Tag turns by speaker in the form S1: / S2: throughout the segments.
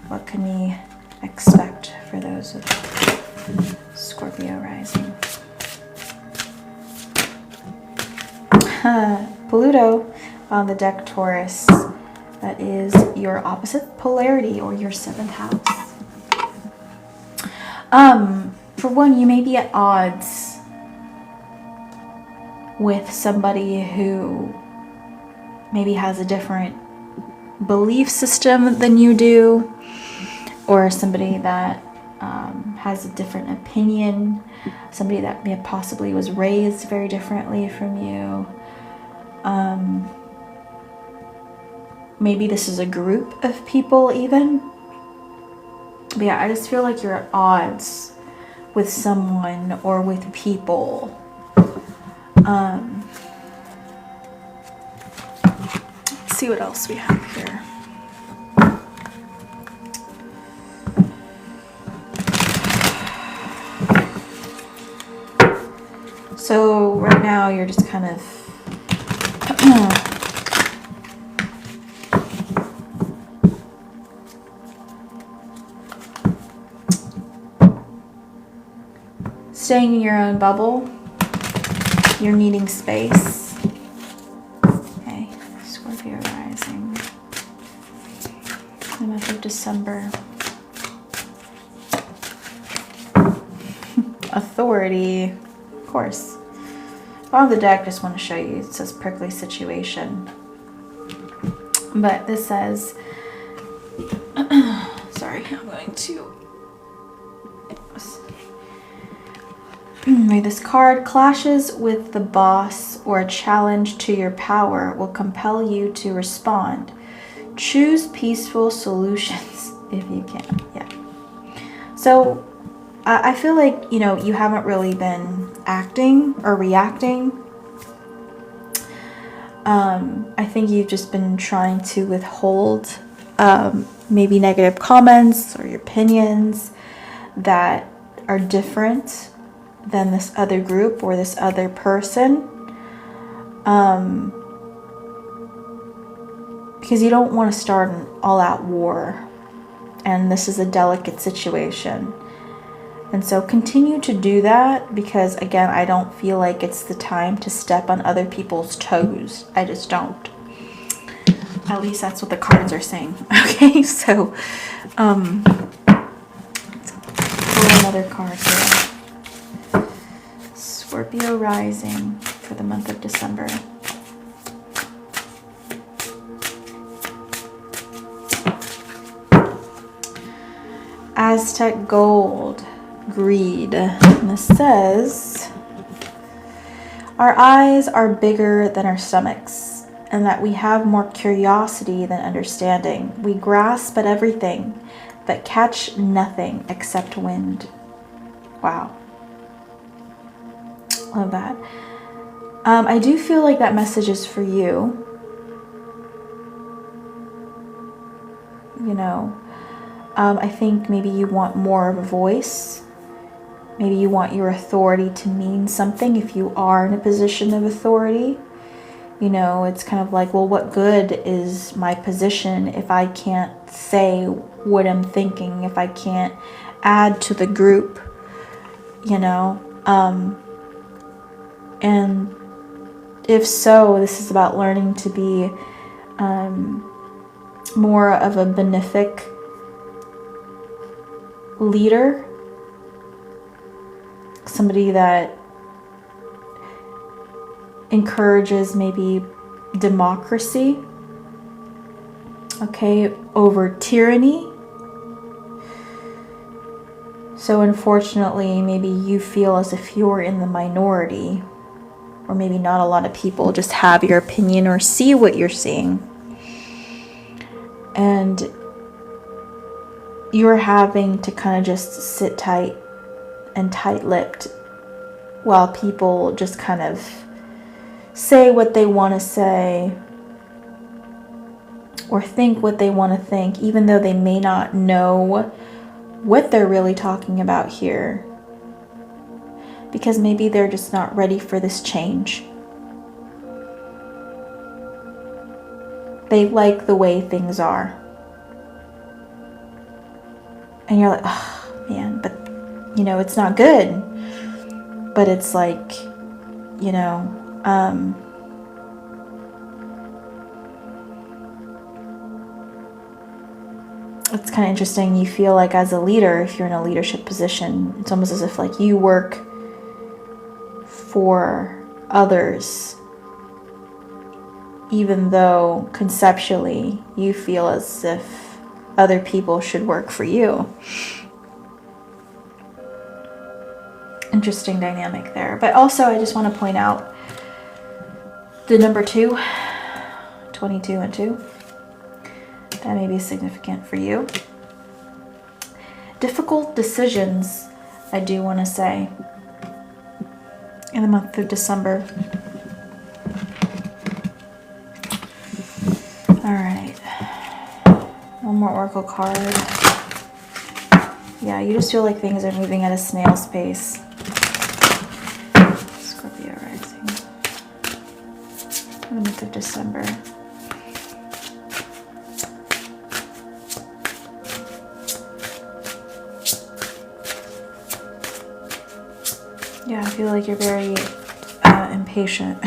S1: What can we expect for those with Scorpio rising? Pluto on the deck, Taurus. That is your opposite polarity or your 7th house. For one, you may be at odds with somebody who maybe has a different belief system than you do, or somebody that has a different opinion, somebody that may possibly was raised very differently from you. Maybe this is a group of people even. But yeah, I just feel like you're at odds with someone or with people. Let's see what else we have here. So right now you're just kind of staying in your own bubble. You're needing space. Okay, Scorpio rising. The month of December. Authority, of course. On the deck, just want to show you, it says prickly situation. But this says, sorry, I'm going to, this card, clashes with the boss or a challenge to your power will compel you to respond. Choose peaceful solutions if you can. Yeah. So I feel like, you know, you haven't really been acting or reacting. I think you've just been trying to withhold maybe negative comments or your opinions that are different than this other group or this other person. Because you don't want to start an all-out war. And this is a delicate situation. And so continue to do that, because again, I don't feel like it's the time to step on other people's toes. I just don't. At least that's what the cards are saying. Okay, so let's pull another card here. Scorpio rising for the month of December. Aztec gold. Greed. And this says, our eyes are bigger than our stomachs, and that we have more curiosity than understanding. We grasp at everything, but catch nothing except wind. Wow. Love that. I do feel like that message is for you. You know, I think maybe you want more of a voice. Maybe you want your authority to mean something if you are in a position of authority. You know, it's kind of like, well, what good is my position if I can't say what I'm thinking, if I can't add to the group, you know? And if so, this is about learning to be more of a benefic leader. Somebody that encourages maybe democracy, okay, over tyranny. So unfortunately, maybe you feel as if you're in the minority, or maybe not a lot of people just have your opinion or see what you're seeing. And you're having to kind of just sit tight and tight-lipped while people just kind of say what they want to say or think what they want to think, even though they may not know what they're really talking about here, because maybe they're just not ready for this change. They like the way things are. And you're like, oh man, but you know, it's not good. But it's like, you know, it's kind of interesting. You feel like as a leader, if you're in a leadership position, it's almost as if like you work for others, even though conceptually you feel as if other people should work for you. Interesting dynamic there. But also I just want to point out the number 2, 22 and 2. That may be significant for you. Difficult decisions, I do want to say, in the month of December. All right. One more oracle card. Yeah, you just feel like things are moving at a snail's pace. Scorpio rising. In the month of December. Yeah, I feel like you're very impatient.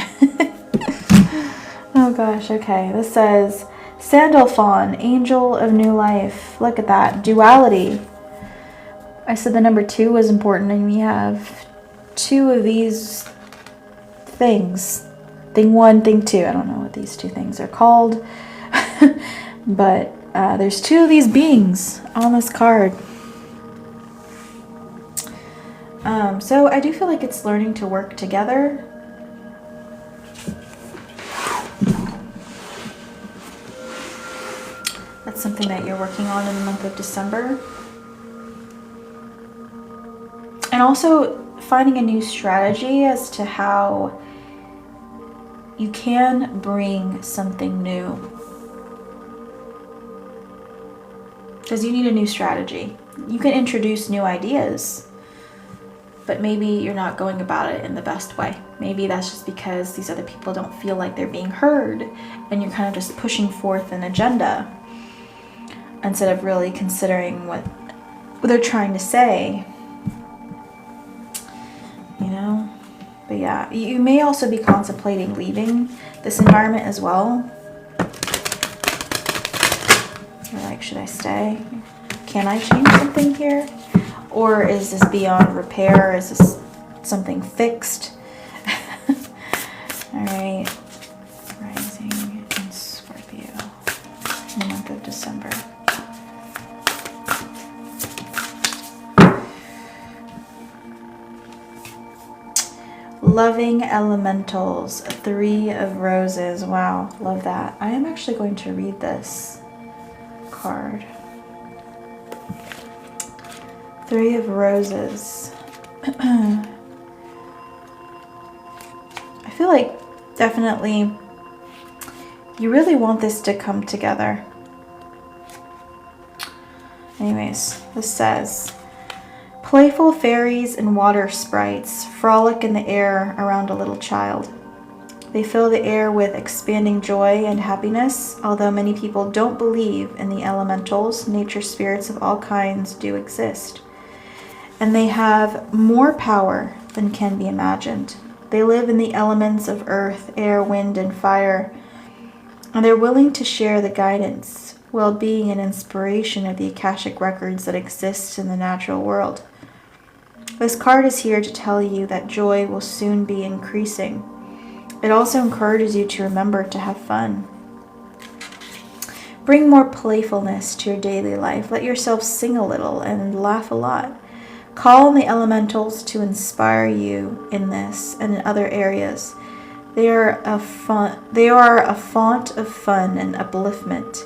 S1: Oh gosh, okay. This says, Sandalphon, angel of new life. Look at that. Duality. I said the number 2 was important, and we have 2 of these things. Thing 1, thing 2. I don't know what these 2 things are called. But there's 2 of these beings on this card. So I do feel like it's learning to work together. That's something that you're working on in the month of December. And also finding a new strategy as to how you can bring something new. Because you need a new strategy. You can introduce new ideas, but maybe you're not going about it in the best way. Maybe that's just because these other people don't feel like they're being heard, and you're kind of just pushing forth an agenda instead of really considering what they're trying to say. You know? But yeah, you may also be contemplating leaving this environment as well. You're like, should I stay? Can I change something here? Or is this beyond repair? Is this something fixed? All right. Rising in Scorpio in the month of December. Loving elementals, 3 of roses. Wow, love that. I am actually going to read this card. 3 of roses. I feel like definitely you really want this to come together. Anyways, this says, playful fairies and water sprites frolic in the air around a little child. They fill the air with expanding joy and happiness. Although many people don't believe in the elementals, nature spirits of all kinds do exist. And they have more power than can be imagined. They live in the elements of earth, air, wind, and fire. And they're willing to share the guidance, well-being, and inspiration of the Akashic records that exist in the natural world. This card is here to tell you that joy will soon be increasing. It also encourages you to remember to have fun. Bring more playfulness to your daily life. Let yourself sing a little and laugh a lot. Call on the elementals to inspire you in this and in other areas. They are a font of fun and upliftment.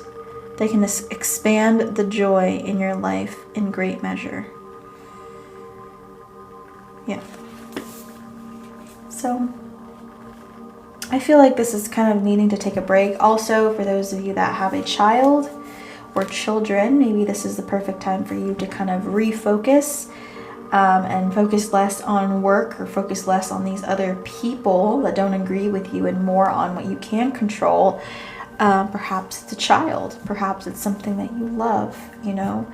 S1: They can expand the joy in your life in great measure. Yeah. So I feel like this is kind of needing to take a break. Also, for those of you that have a child or children, maybe this is the perfect time for you to kind of refocus and focus less on work or focus less on these other people that don't agree with you and more on what you can control. Perhaps it's a child. Perhaps it's something that you love, you know.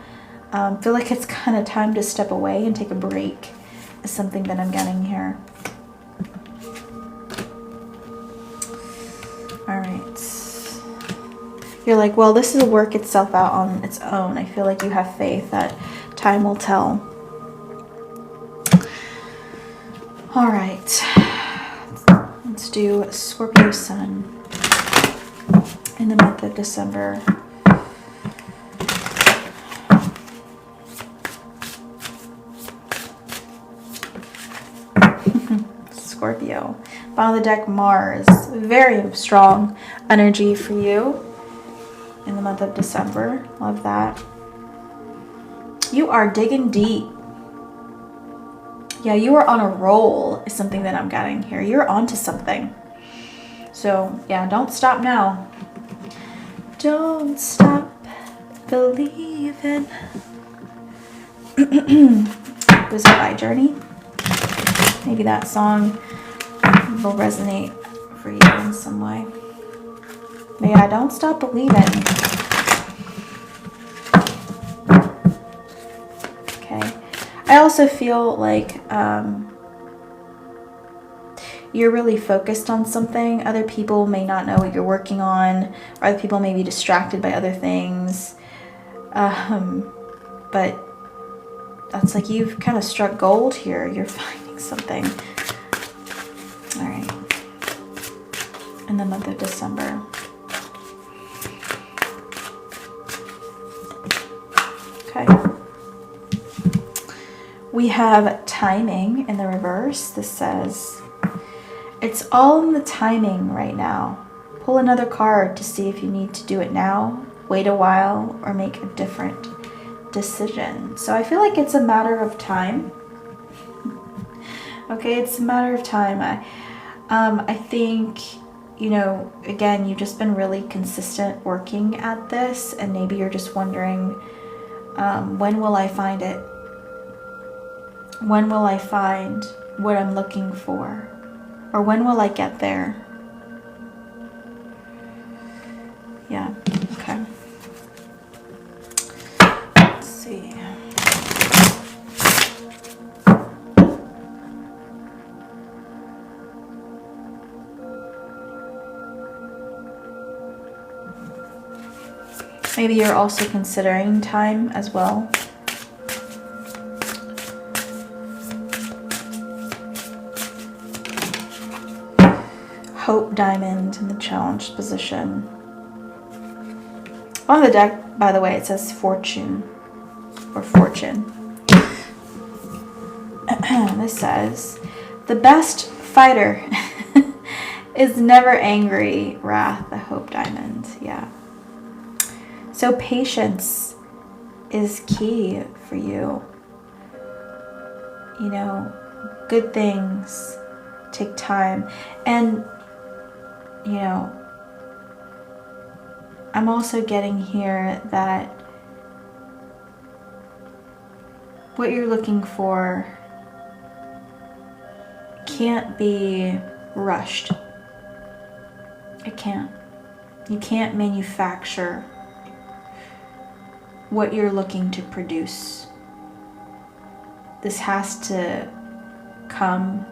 S1: Feel like it's kind of time to step away and take a break is something that I'm getting here. All right. You're like, well, this will work itself out on its own. I feel like you have faith that time will tell. All right. Let's do Scorpio Sun in the month of December. Scorpio. Bottom of the deck, Mars. Very strong energy for you in the month of December. Love that. You are digging deep. Yeah, you are on a roll is something that I'm getting here. You're onto something. So, yeah, don't stop now. Don't stop believing. Was it by Journey? Maybe that song will resonate for you in some way. But yeah, don't stop believing. Okay. I also feel like you're really focused on something. Other people may not know what you're working on, or other people may be distracted by other things. But that's like you've kind of struck gold here. You're finding something. All right. In the month of December. Okay. We have timing in the reverse. This says, it's all in the timing right now. Pull another card to see if you need to do it now, wait a while, or make a different decision. So I feel like it's a matter of time. Okay, it's a matter of time. I think, you know, again, you've just been really consistent working at this, and maybe you're just wondering, when will I find it? When will I find what I'm looking for? Or when will I get there? Yeah, okay. Let's see. Maybe you're also considering time as well. Hope Diamond in the challenged position. On the deck, by the way, it says Fortune or Fortune. This says, the best fighter is never angry. Wrath, the Hope Diamond. Yeah. So patience is key for you. You know, good things take time. And, you know, I'm also getting here that what you're looking for can't be rushed. It can't. You can't manufacture what you're looking to produce. This has to come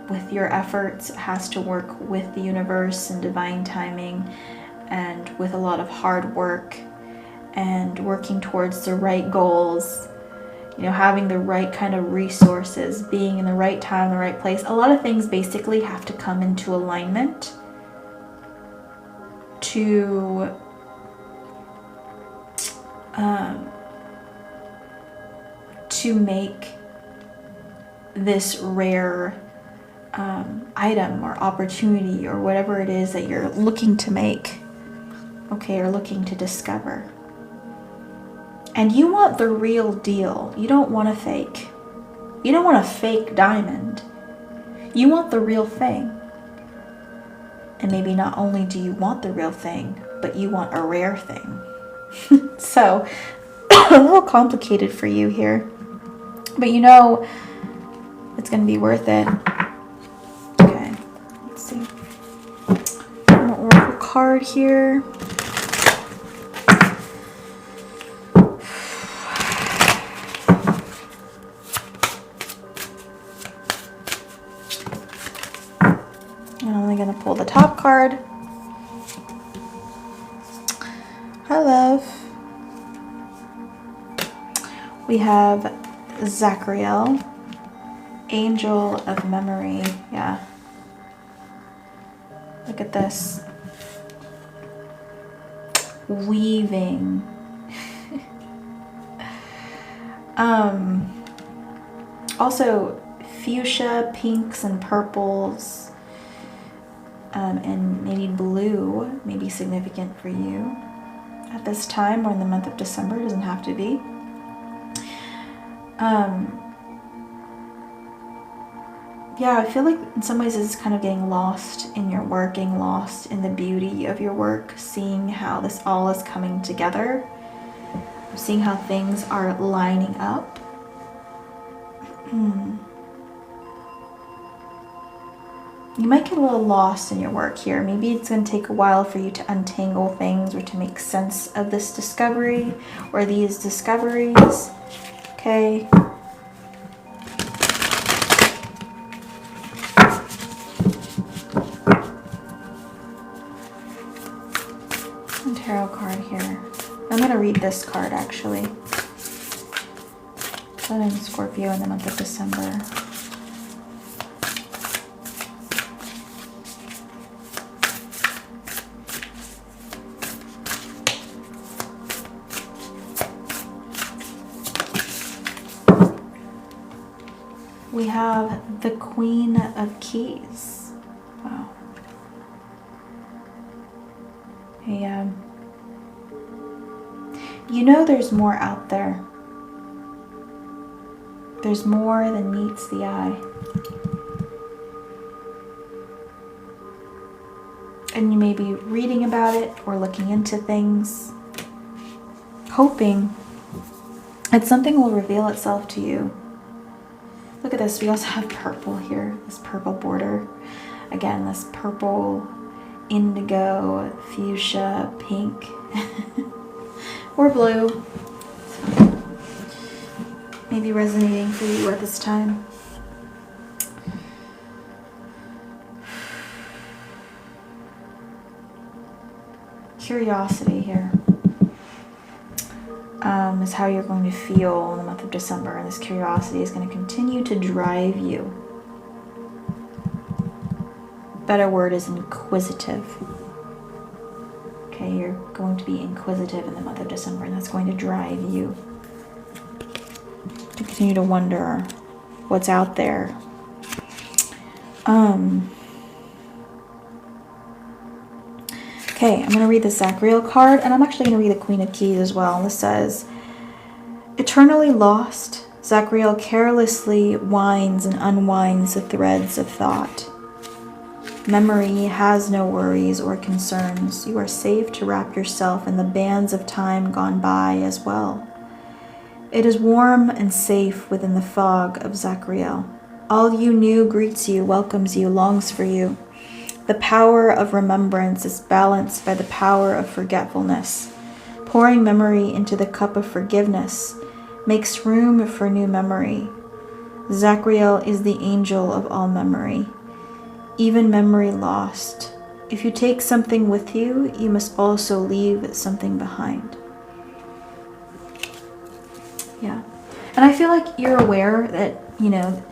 S1: with your efforts. It has to work with the universe and divine timing, and with a lot of hard work and working towards the right goals, you know, having the right kind of resources, being in the right time, the right place. A lot of things basically have to come into alignment to make this rare item or opportunity or whatever it is that you're looking to make, okay, or looking to discover. And you want the real deal. You don't want a fake. You don't want a fake diamond. You want the real thing. And maybe not only do you want the real thing, but you want a rare thing. So, a little complicated for you here. But you know, it's going to be worth it. Okay, let's see. An oracle card here. going to pull the top card. Hi, love. We have Zachariel, Angel of Memory. Yeah. Look at this. Weaving. Also fuchsia, pinks, and purples, and maybe blue may be significant for you at this time or in the month of December. It doesn't have to be. Yeah, I feel like in some ways it's kind of getting lost in your work, getting lost in the beauty of your work, seeing how this all is coming together, seeing how things are lining up. You might get a little lost in your work here. Maybe it's going to take a while for you to untangle things or to make sense of this discovery or these discoveries. Okay. Tarot card here. I'm going to read this card actually. Sun and Scorpio in the month of December. We have the Queen of Keys. Wow. Hey, you know there's more out there. There's more than meets the eye. And you may be reading about it or looking into things, hoping that something will reveal itself to you. Look at this. We also have purple here, this purple border. Again, this purple, indigo, fuchsia, pink, or blue. Maybe resonating for you at this time. Curiosity here is how you're going to feel in the month of December, and this curiosity is going to continue to drive you. Better word is inquisitive. Okay, you're going to be inquisitive in the month of December, and that's going to drive you to continue to wonder what's out there. Okay, I'm going to read the Zachariel card, and I'm actually going to read the Queen of Keys as well. And this says, eternally lost, Zachariel carelessly winds and unwinds the threads of thought. Memory has no worries or concerns. You are safe to wrap yourself in the bands of time gone by as well. It is warm and safe within the fog of Zachariel. All you knew greets you, welcomes you, longs for you. The power of remembrance is balanced by the power of forgetfulness. Pouring memory into the cup of forgiveness makes room for new memory. Zachariel is the angel of all memory, even memory lost. If you take something with you, you must also leave something behind. Yeah. And I feel like you're aware that, you know,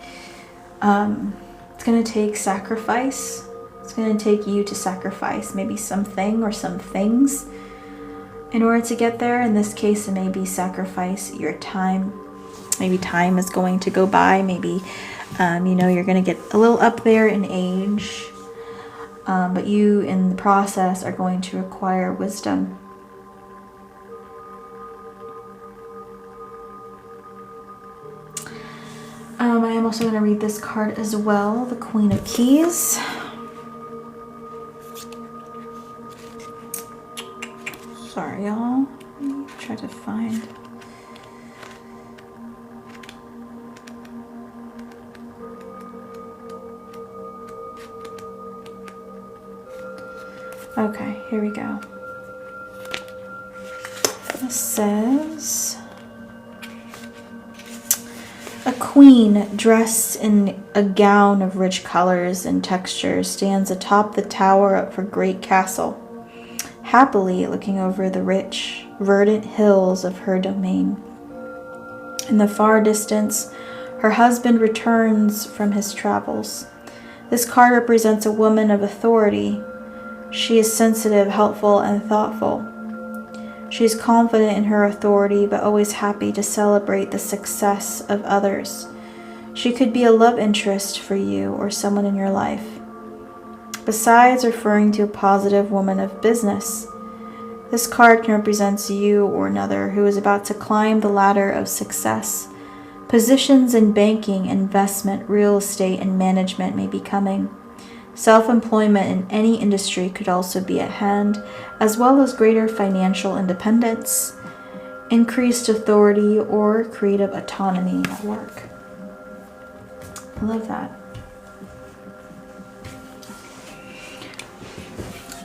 S1: it's going to take sacrifice. It's going to take you to sacrifice maybe something or some things in order to get there. In this case, it may be sacrifice your time. Maybe time is going to go by. Maybe, you know, you're going to get a little up there in age. But you, in the process, are going to require wisdom. I am also going to read this card as well, the Queen of Keys. Sorry, y'all. Let me try to find. Okay, here we go. This says, A queen dressed in a gown of rich colors and textures stands atop the tower of her great castle, happily looking over the rich, verdant hills of her domain. In the far distance, her husband returns from his travels. This card represents a woman of authority. She is sensitive, helpful, and thoughtful. She is confident in her authority, but always happy to celebrate the success of others. She could be a love interest for you or someone in your life. Besides referring to a positive woman of business, this card represents you or another who is about to climb the ladder of success. Positions in banking, investment, real estate, and management may be coming. Self-employment in any industry could also be at hand, as well as greater financial independence, increased authority, or creative autonomy at work. I love that.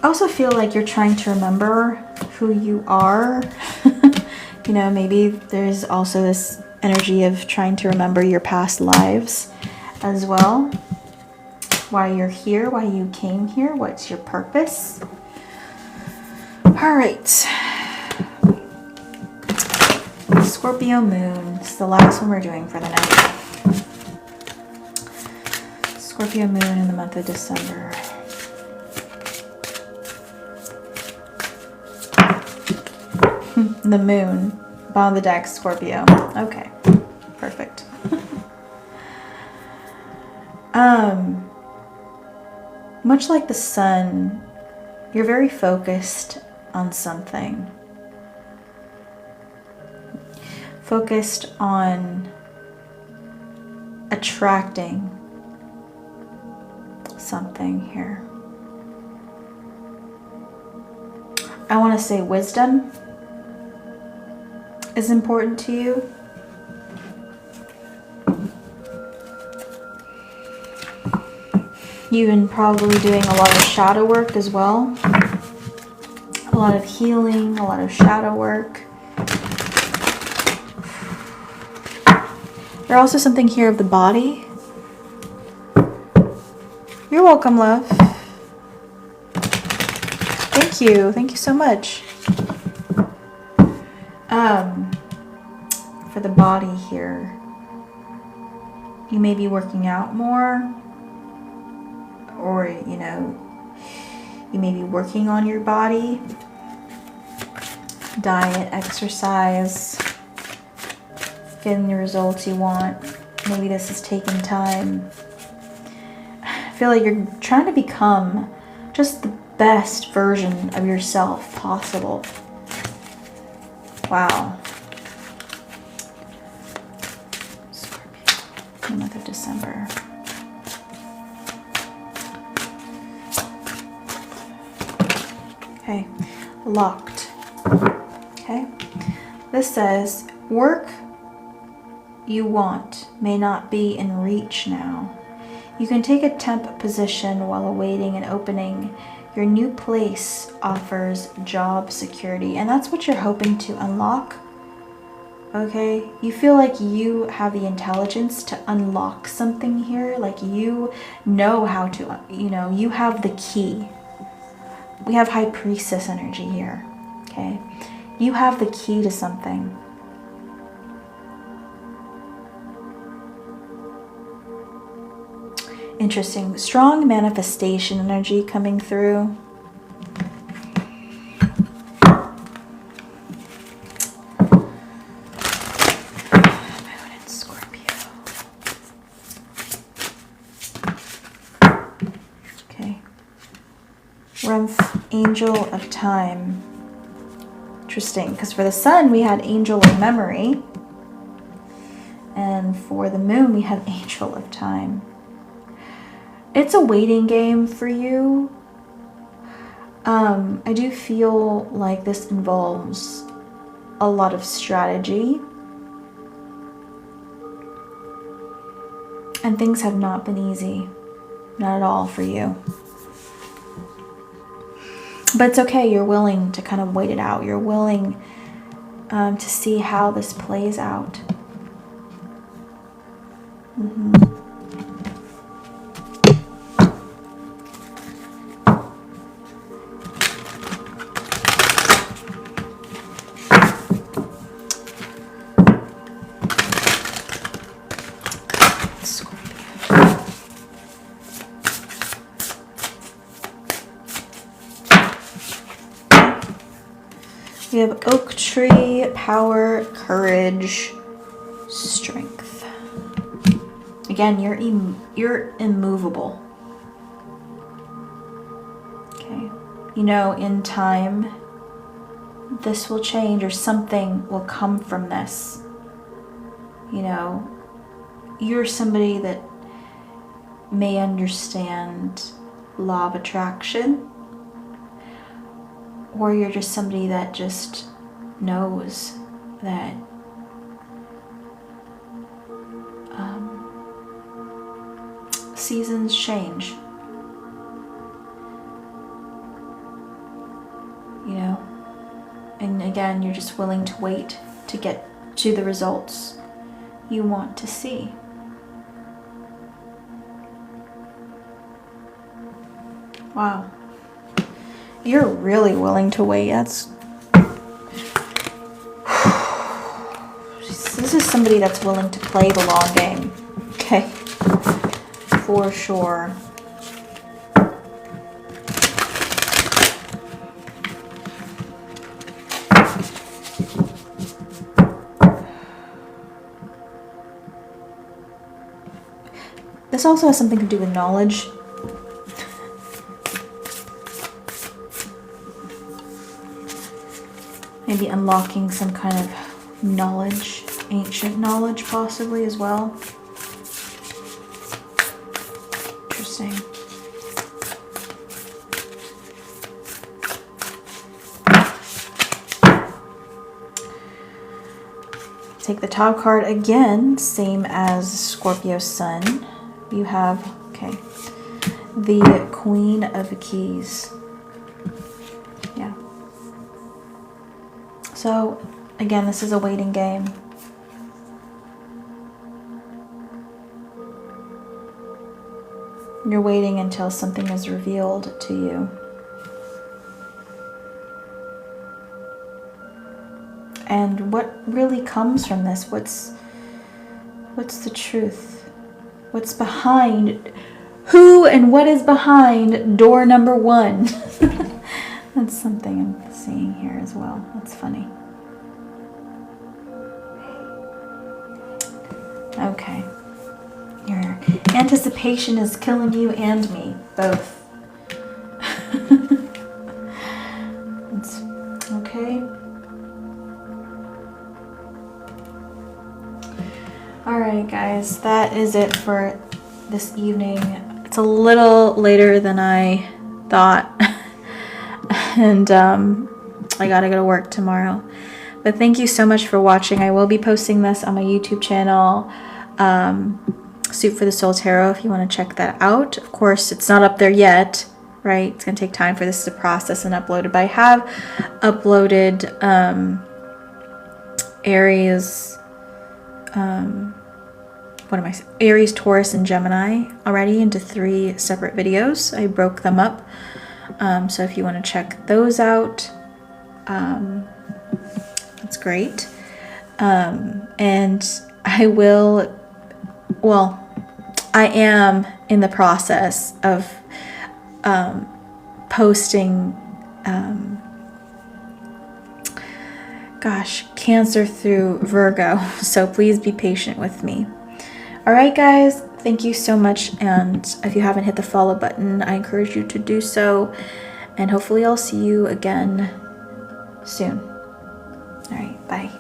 S1: I also feel like you're trying to remember who you are. You know, maybe there's also this energy of trying to remember your past lives as well. Why you're here, why you came here, what's your purpose. All right. Scorpio moon. It's the last one we're doing for the night. Scorpio moon in the month of December. The moon. Bottom of the deck, Scorpio. Okay. Perfect. Much like the sun, you're very focused on something. Focused on attracting something here. I want to say wisdom is important to you. You've been probably doing a lot of shadow work as well. A lot of healing, a lot of shadow work. There's also something here of the body. You're welcome, love. Thank you. Thank you so much. For the body here, you may be working out more, or, you know, you may be working on your body, diet, exercise, getting the results you want. Maybe this is taking time. I feel like you're trying to become just the best version of yourself possible. Wow. Scorpio, the month of December. Okay, locked. Okay, this says work you want may not be in reach now. You can take a temp position while awaiting an opening. Your new place offers job security, and that's what you're hoping to unlock. Okay, you feel like you have the intelligence to unlock something here, like you know how to, you know, you have the key. We have High Priestess energy here, okay? You have the key to something. Interesting. Strong manifestation energy coming through. Moon in Scorpio. Okay. Rumph, Angel of Time. Interesting, because for the sun we had Angel of Memory. And for the moon we have Angel of Time. It's a waiting game for you. I do feel like this involves a lot of strategy. And things have not been easy. Not at all for you. But it's okay, you're willing to kind of wait it out. You're willing to see how this plays out. We have oak tree, power, courage, strength. Again, you're immovable. Okay. You know, in time, this will change, or something will come from this. You know, you're somebody that may understand law of attraction, or you're just somebody that just knows that seasons change. You know, and again, you're just willing to wait to get to the results you want to see. Wow. You're really willing to wait. That's... This is somebody that's willing to play the long game. Okay. For sure. This also has something to do with knowledge. Maybe unlocking some kind of knowledge, ancient knowledge possibly as well. Interesting. Take the top card again, same as Scorpio Sun. You have, okay, the Queen of Keys. Yeah. So, again, this is a waiting game. You're waiting until something is revealed to you. And what really comes from this? What's the truth? What's behind? Who and what is behind door number 1? That's something I'm seeing here as well. That's funny. Okay. Your anticipation is killing you and me, both. It's okay. Alright guys, that is it for this evening. It's a little later than I thought. And I gotta go to work tomorrow. But thank you so much for watching. I will be posting this on my YouTube channel, Soup for the Soul Tarot, if you want to check that out. Of course, it's not up there yet, right? It's going to take time for this to process and upload it. But I have uploaded Aries, Aries, Taurus, and Gemini already into 3 separate videos. I broke them up. So if you want to check those out, that's great. And I will, well, I am in the process of posting, Cancer through Virgo. So please be patient with me. All right, guys, thank you so much. And if you haven't hit the follow button, I encourage you to do so. And hopefully I'll see you again soon. All right, bye.